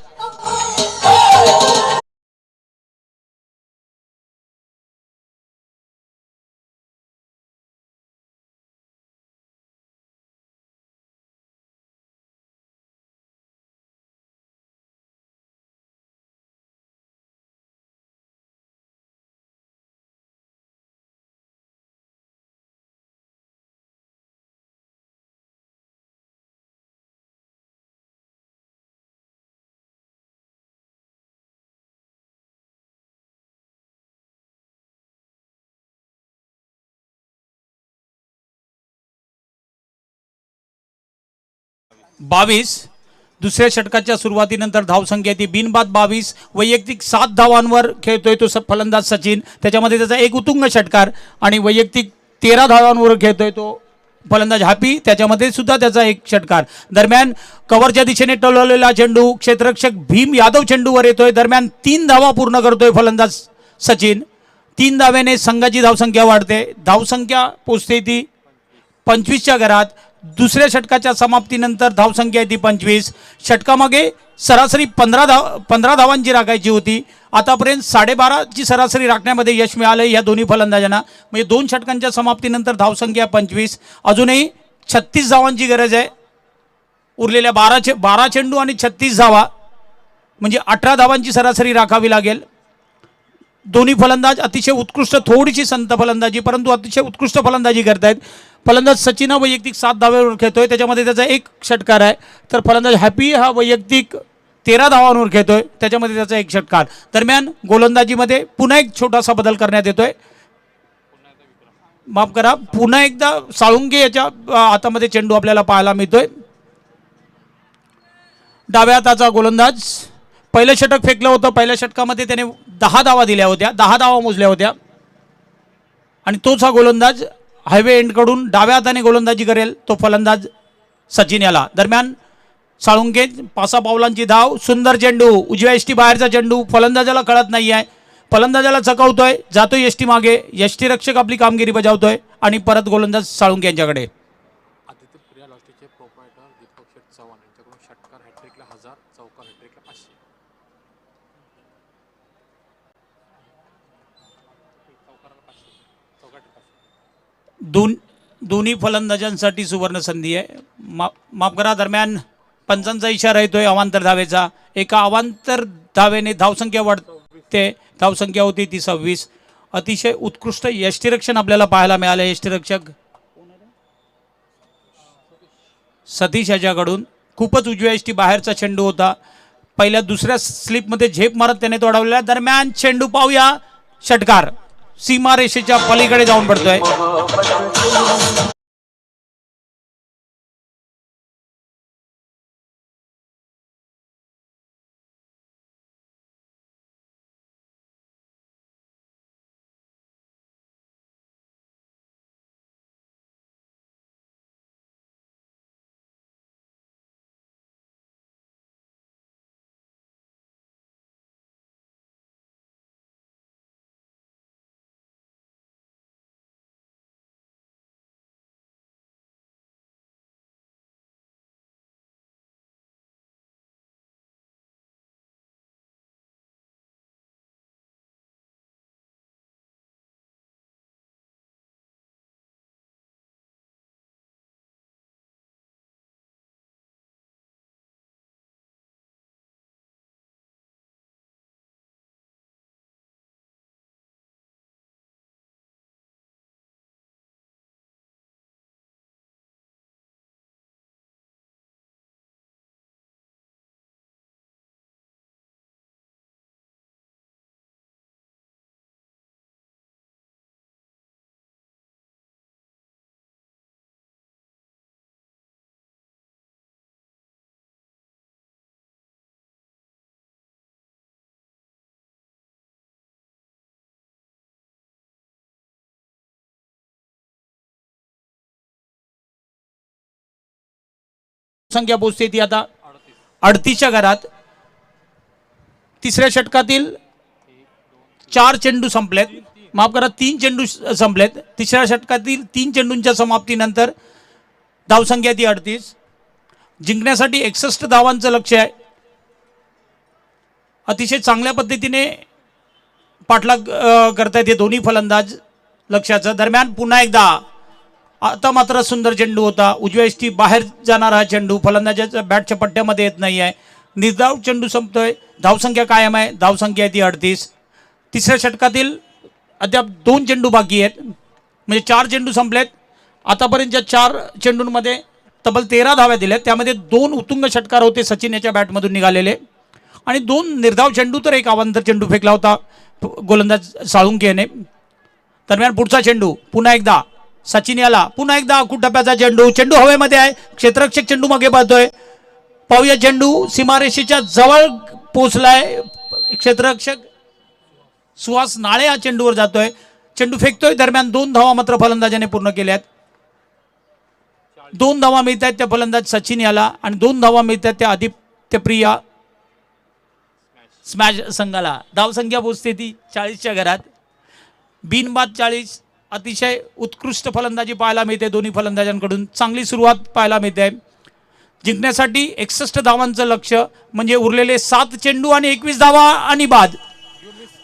बावीस. दुसऱ्या षटकाच्या सुरुवातीनंतर धावसंख्या ती बिनबाद 22. वैयक्तिक 7 धावांवर खेळतोय तो फलंदाज सचिन, त्याच्यामध्ये त्याचा एक उत्तुंग षटकार. आणि वैयक्तिक 13 धावांवर खेळतोय तो फलंदाज हॅपी, त्याच्यामध्ये सुद्धा त्याचा एक षटकार. दरम्यान कव्हरच्या दिशेने टोलवलेला चेंडू क्षेत्ररक्षक भीम यादव चेंडूवर येतोय. दरम्यान 3 धावा पूर्ण करतोय फलंदाज सचिन. 3 धाव्याने संघाची धावसंख्या वाढते. धावसंख्या पोचते ती 25च्या घरात. दुसऱ्या षटकाच्या समाप्तीनंतर धावसंख्या आहे ती 25. षटकामागे सरासरी 15 धावांची राखायची होती. आतापर्यंत 12.5ची सरासरी राखण्यामध्ये यश मिळालं या दोन्ही फलंदाजांना. म्हणजे 2 षटकांच्या समाप्तीनंतर धावसंख्या 25. अजूनही 36 धावांची गरज आहे. उरलेल्या 12 चेंडू आणि 36 धावा म्हणजे 18 धावांची सरासरी राखावी लागेल. दोन्ही फलंदाज अतिशय उत्कृष्ट, थोडीशी संत फलंदाजी परंतु अतिशय उत्कृष्ट फलंदाजी करतायत. फलंदाज सचिन हा वैयक्तिक 7 धाव्यावर खेळतोय, त्याच्यामध्ये त्याचा एक षटकार आहे. तर फलंदाज हॅपी हा वैयक्तिक 13 धावांवर खेळतोय, त्याच्यामध्ये त्याचा एक षटकार. दरम्यान गोलंदाजीमध्ये पुन्हा एक छोटासा बदल करण्यात येतोय. माफ करा, पुन्हा एकदा साळुंके याच्या हातामध्ये चेंडू आपल्याला पाहायला मिळतोय. डाव्या हाताचा गोलंदाज. पहिलं षटक फेकलं होतं. पहिल्या षटकामध्ये त्याने 10 धावा दिल्या होत्या, 10 धावा मोजल्या होत्या. आणि तोच हा गोलंदाज हायवे एंडकडून डाव्या हाताने गोलंदाजी करेल तो फलंदाज सचिन याला. दरम्यान साळुंके 5 पावलांची धाव. सुंदर चेंडू, उजव्या यष्टी बाहेरचा चेंडू. फलंदाजाला कळत नाही आहे, फलंदाजाला चकवतोय, जातोय यष्टी मागे. यष्टीरक्षक आपली कामगिरी बजावतोय आणि परत गोलंदाज साळुंके यांच्याकडे. आदित्य प्रिया लॉस्टीचे प्रोप्रायटर दीपक शेठ चव्हाण यांच्याकडून षटकार हॅट्रिकला 1000, चौकार हॅट्रिकला 500. दोन्ही फलंदाजांसाठी सुवर्ण संधी आहे. माफ करा, दरम्यान पंचांचा इशारा येतोय अवांतर धावेचा. एका अवांतर धावेने धावसंख्या वाढते. धावसंख्या होती ती 26. अतिशय उत्कृष्ट यष्टीरक्षण आपल्याला पाहायला मिळालं. यष्टीरक्षक सतीश याच्याकडून खूपच उजव्या यष्टी बाहेरचा चेंडू होता. पहिल्या दुसऱ्या स्लिपमध्ये झेप मारत त्याने तो अडवलेला. दरम्यान चेंडू पाहूया, षटकार सीमारेषेच्या पलीकडे जाऊन पडतोय. संख्या पोचते ती आता 38च्या घरात. तिसऱ्या षटकातील 4 चेंडू संपलेत. माफ करा 3 चेंडू संपलेत. तिसऱ्या षटकातील 3 चेंडूंच्या समाप्तीनंतर धावसंख्या ती 38. जिंकण्यासाठी 61 धावांचं लक्ष्य आहे. अतिशय चांगल्या पद्धतीने पाठलाग करतायत हे दोन्ही फलंदाज लक्ष्याचं. दरम्यान पुन्हा एकदा आता मात्र सुंदर चेंडू होता. उजव्या इष्टी बाहेर जाणारा हा चेंडू फलंदाजाच्या बॅटच्या पट्ट्यामध्ये येत नाही आहे. निर्धाव चेंडू संपतोय. धावसंख्या कायम आहे. धावसंख्या आहे ती 38. तिसऱ्या षटकातील अद्याप 2 चेंडू बाकी आहेत. म्हणजे 4 चेंडू संपलेत. आतापर्यंतच्या 4 चेंडूंमध्ये तब्बल 13 धाव्या दिल्यात. त्यामध्ये 2 उत्तुंग षटकार होते सचिन याच्या बॅटमधून निघालेले आणि 2 निर्धाव चेंडू तर एक अवांतर चेंडू फेकला होता गोलंदाज साळुंके याने. दरम्यान पुढचा चेंडू पुन्हा एकदा सचिन याला पुन्हा एकदा कुटप्प्याचा चेंडू. चेंडू हवेमध्ये आहे. क्षेत्ररक्षक चेंडू मागे पाहतोय. पाहूया चेंडू सीमारेषेच्या जवळ पोहोचलाय. क्षेत्ररक्षक सुहास नाळे हा चेंडूवर जातोय. चेंडू फेकतोय. दरम्यान 2 धावा मात्र फलंदाजाने पूर्ण केल्यात. 2 धावा मिळत आहेत त्या फलंदाज सचिन याला आणि 2 धावा मिळत आहेत त्या आदित्यप्रिया स्मॅश संघाला. धावसंख्या पोचते ती 40च्या घरात. बिनबाद 40. अतिशय उत्कृष्ट फलंदाजी पाहायला मिळते दोन्ही फलंदाजांकडून. चांगली सुरुवात पाहायला मिळते. जिंकण्यासाठी 61 धावांचं लक्ष्य म्हणजे उरलेले 7 चेंडू आणि 21 धावा आणि बाद.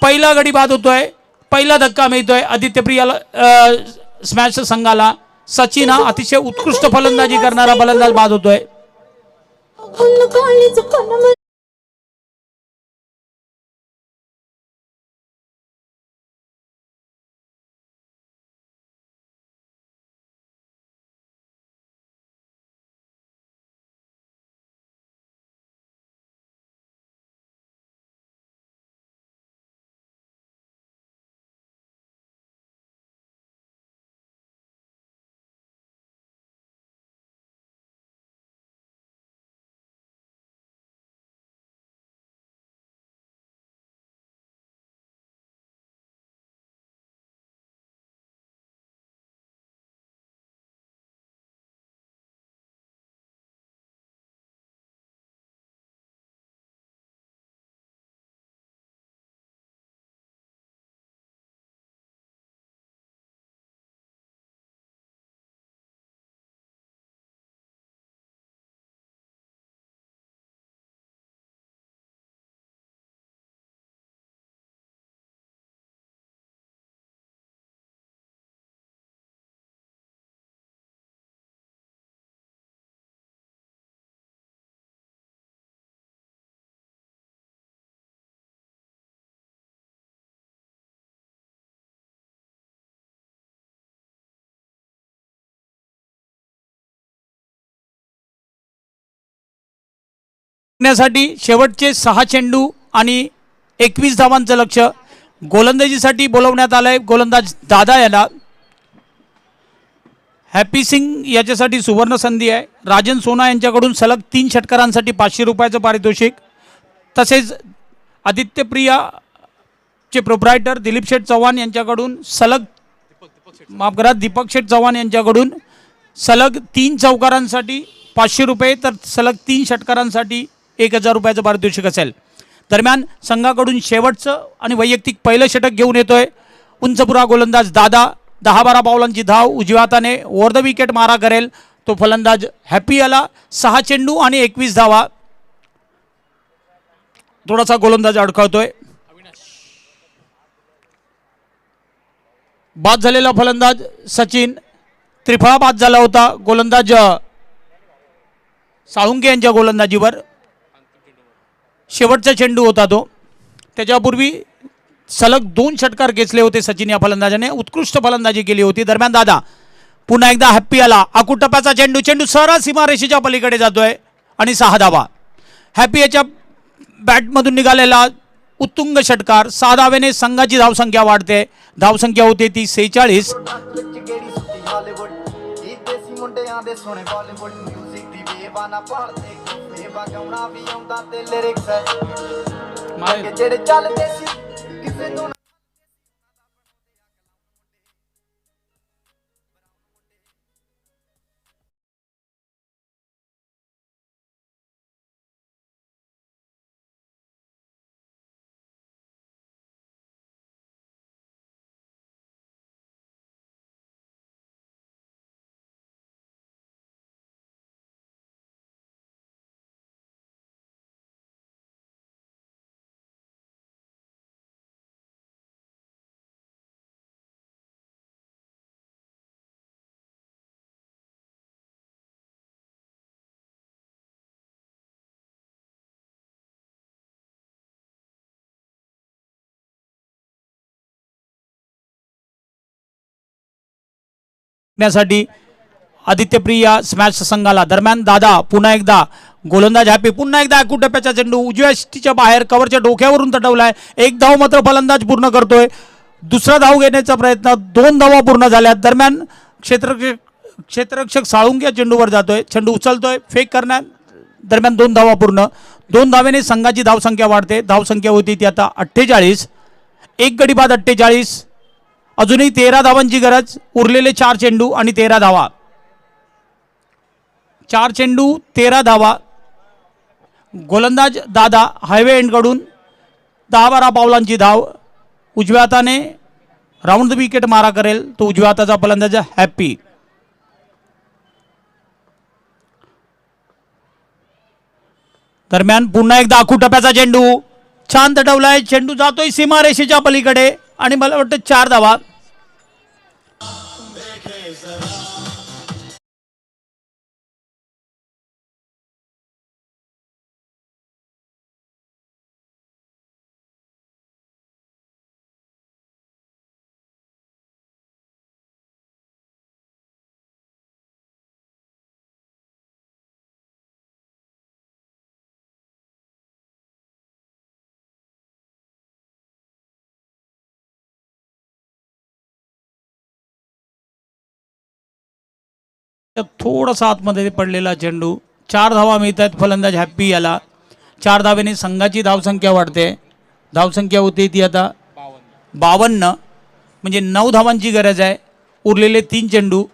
पहिला गडी बाद होतोय. पहिला धक्का मिळतोय आदित्यप्रियाला स्मॅश संघाला. सचिन हा अतिशय उत्कृष्ट फलंदाजी करणारा फलंदाज बाद होतोय. जिंकण्यासाठी शेवटचे 6 चेंडू आणि 21 धावांचं लक्ष्य. गोलंदाजीसाठी बोलवण्यात आलंय गोलंदाज दादा याला. हॅपी सिंग याच्यासाठी सुवर्ण संधी आहे. राजन सोना यांच्याकडून सलग 3 षटकारांसाठी 500 रुपयाचं पारितोषिक. तसेच आदित्यप्रियाचे प्रोप्रायटर दिलीप शेठ चव्हाण यांच्याकडून सलग माफ करा दीपक शेठ चव्हाण यांच्याकडून सलग 3 चौकारांसाठी 500 रुपये तर सलग 3 षटकारांसाठी 1000 रुपयाचं पारितोषिक असेल. दरम्यान संघाकडून शेवटचं आणि वैयक्तिक पहिलं षटक घेऊन येतोय उंचपुरा गोलंदाज दादा. 10-12 पावलांची धाव उजव्या हाताने ओव्हर द विकेट मारा करेल तो फलंदाज हॅपी याला. 6 चेंडू आणि 21 धावा. थोडासा गोलंदाज अडखळतोय. बाद झालेला फलंदाज सचिन. त्रिफळा बाद झाला होता गोलंदाज साळुंके यांच्या गोलंदाजीवर. शेवटचा चेंडू होता तो. त्याच्यापूर्वी सलग 2 षटकार घेतले होते सचिन या फलंदाजाने. उत्कृष्ट फलंदाजी केली होती. दरम्यान दादा पुन्हा एकदा हॅप्पी आला. आकुटप्प्याचा चेंडू. चेंडू सरळ सीमारेषेच्या पलीकडे जातोय आणि 6 धावा. हॅप्पी याच्या बॅटमधून निघालेला उत्तुंग षटकार. 6 धावेने संघाची धावसंख्या वाढते. धावसंख्या होते ती 46. ਜਿਹੜੇ ਚੱਲਦੇ ਸੀ ਕਿਸੇ ਨੂੰ जिंकण्यासाठी आदित्यप्रिया स्मॅश संघाला. दरम्यान दादा पुन्हा एकदा गोलंदाज हॅपी, पुन्हा एकदा टप्प्याचा चेंडू उजव्या ष्टीच्या बाहेर कव्हरच्या डोक्यावरून तटवलाय. एक धाव मात्र फलंदाज पूर्ण करतोय. दुसरा धाव घेण्याचा प्रयत्न, 2 धावा पूर्ण झाल्या. दरम्यान क्षेत्ररक्षक साळुंके चेंडूवर जातोय, चेंडू उचलतोय, फेक करण्यात दरम्यान 2 धावा पूर्ण. 2 धावेने संघाची धावसंख्या वाढते. धावसंख्या होती ती आता 48. एक गडी बाद 48. अजूनही 13 धावांची गरज. उरलेले 4 चेंडू आणि 13 धावा. 4 चेंडू 13 धावा. गोलंदाज दादा हायवे एंडकडून 10-12 पावलांची धाव. उजव्या हाताने राऊंड द विकेट मारा करेल तो उजव्या हाताचा फलंदाज हॅपी. दरम्यान पुन्हा एकदा टप्प्याचा चेंडू छान तटवलाय. चेंडू जातोय सीमारेषेच्या पलीकडे आणि मला वाटतं 4 धावा. थोडासा आतमध्ये पडलेला चेंडू. 4 धावा मिळत आहेत फलंदाज हॅपी याला. 4 धावेने संघाची धावसंख्या वाढते. धावसंख्या होती ती आता 52, म्हणजे 9 धावांची गरज आहे. उरलेले 3 चेंडू.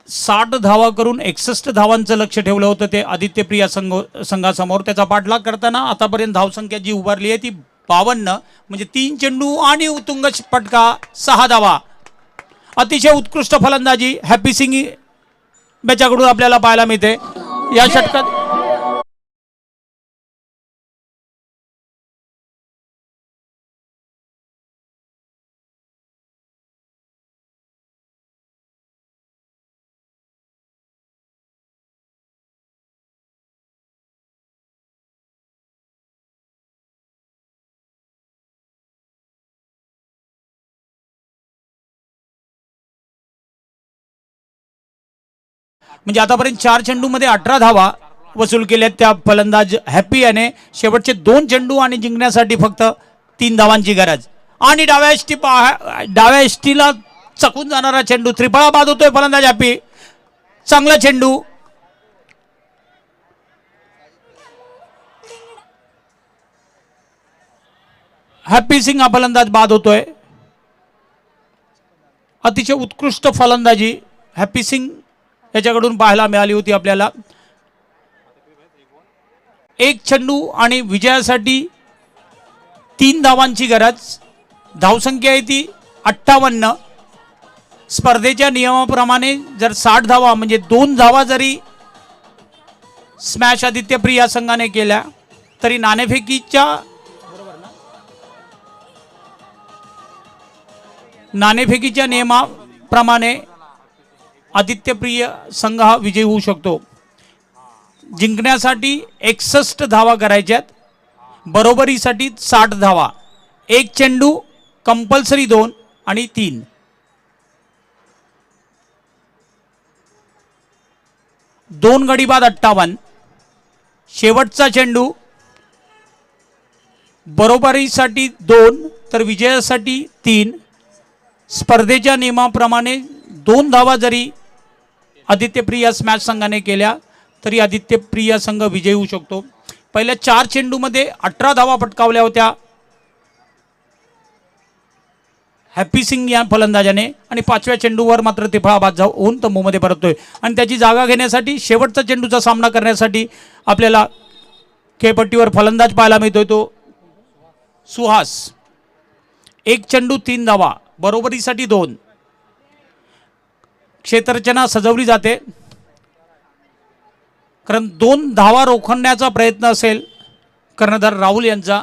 साठ धावा करून 61 धावांचं लक्ष ठेवलं होतं ते आदित्यप्रिया संघासमोर. त्याचा पाठलाग करताना आतापर्यंत धावसंख्या जी उभारली आहे ती 52, म्हणजे 3 चेंडू आणि उत्तुंग फटका, 6 धावा. अतिशय उत्कृष्ट फलंदाजी हॅपी सिंग याच्याकडून आपल्याला पाहायला मिळते या षटकात. म्हणजे आतापर्यंत 4 चेंडूमध्ये 18 धावा वसूल केल्यात त्या फलंदाज हॅपी याने. शेवटचे 2 चेंडू आणि जिंकण्यासाठी फक्त 3 धावांची गरज. आणि डाव्या एष्टीला चकून जाणारा चेंडू, त्रिफळा बाद होतोय फलंदाज हॅपी. चांगला चेंडू. हॅपी सिंग हा फलंदाज बाद होतोय. अतिशय उत्कृष्ट फलंदाजी हॅपी सिंग याच्याकडून पाहायला मिळाली होती आपल्याला. 1 चेंडू आणि विजयासाठी 3 धावांची गरज. धावसंख्या आहे ती 58. स्पर्धेच्या नियमाप्रमाणे जर 60 धावा म्हणजे 2 धावा जरी स्मॅश आदित्यप्रिया संघाने केल्या तरी नाणेफेकीच्या नियमाप्रमाणे आदित्यप्रिय संघ हा विजयी होऊ शकतो. जिंकण्यासाठी 61 धावा करायच्यात, बरोबरीसाठी 60 धावा. 1 चेंडू, कंपल्सरी 2 आणि 3. दोन गडी बाद 58. शेवटचा चेंडू, बरोबरीसाठी 2 तर विजयासाठी 3. स्पर्धेच्या नियमाप्रमाणे 2 धावा जरी आदित्यप्रिया स्मॅश संघाने केल्या तरी आदित्यप्रिया संघ विजयी होऊ शकतो. पहिल्या 4 चेंडूमध्ये 18 धावा पटकावल्या होत्या हॅपी सिंग या फलंदाजाने आणि 5व्या चेंडूवर मात्र ते फळाबाद होऊन तंबूमध्ये परततोय. आणि त्याची जागा घेण्यासाठी शेवटचा चेंडूचा सामना करण्यासाठी आपल्याला खेळपट्टीवर फलंदाज पाहायला मिळतोय तो सुहास. 1 चेंडू 3 धावा, बरोबरीसाठी 2. क्षेत्ररचना सजवली जाते कारण 2 धावा रोखण्याचा प्रयत्न असेल कर्णधार राहुल यांचा.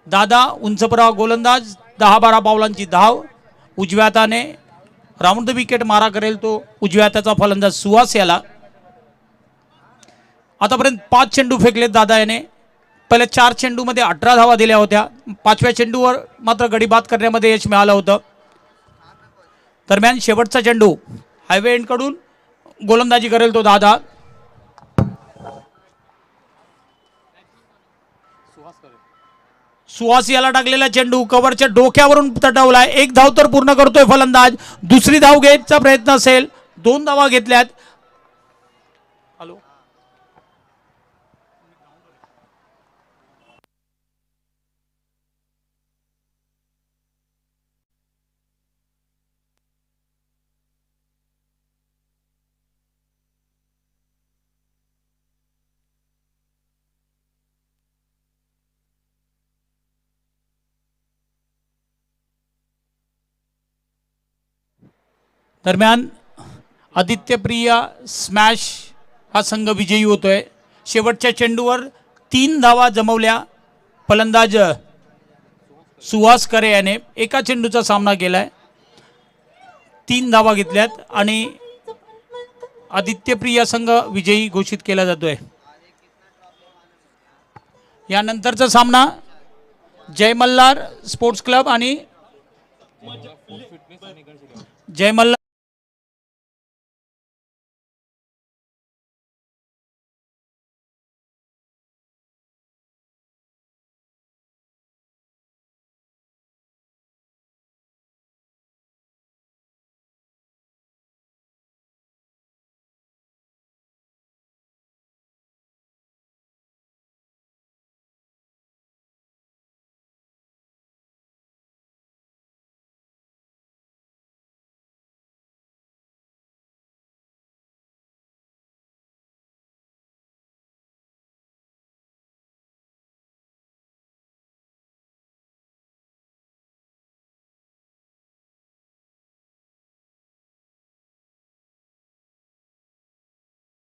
दादा उंचपुरा गोलंदाज, 10-12 पावलांची धाव. उजव्या हाताने राऊंड द विकेट मारा करेल तो उजव्या हाताचा फलंदाज सुहास याला. आतापर्यंत 5 चेंडू फेकलेत दादा याने. पहिल्या 4 चेंडूमध्ये 18 धावा दिल्या होत्या. 5व्या चेंडूवर मात्र गडी बाद करण्यामध्ये यश मिळालं होतं. दरम्यान शेवटचा चेंडू हायवे एंडकडून गोलंदाजी करेल तो दादा. सुहास याला टाकलेला चेंडू कव्हरच्या डोक्यावरून तटवलाय. 1 धाव तर पूर्ण करतोय फलंदाज. दुसरी धाव घ्यायचा प्रयत्न असेल. 2 धावा घेतल्यात. हॅलो, दरम्यान आदित्यप्रिया स्मॅश हा संघ विजयी होतोय. शेवटच्या चेंडूवर 3 धावा जमवल्या फलंदाज सुहास करे याने. एका चेंडूचा सामना केलाय. 3 धावा घेतल्यात आणि आदित्यप्रिया संघ विजयी घोषित केला जातोय. यानंतरचा सामना जय मल्हार स्पोर्ट्स क्लब आणि जय मल्हार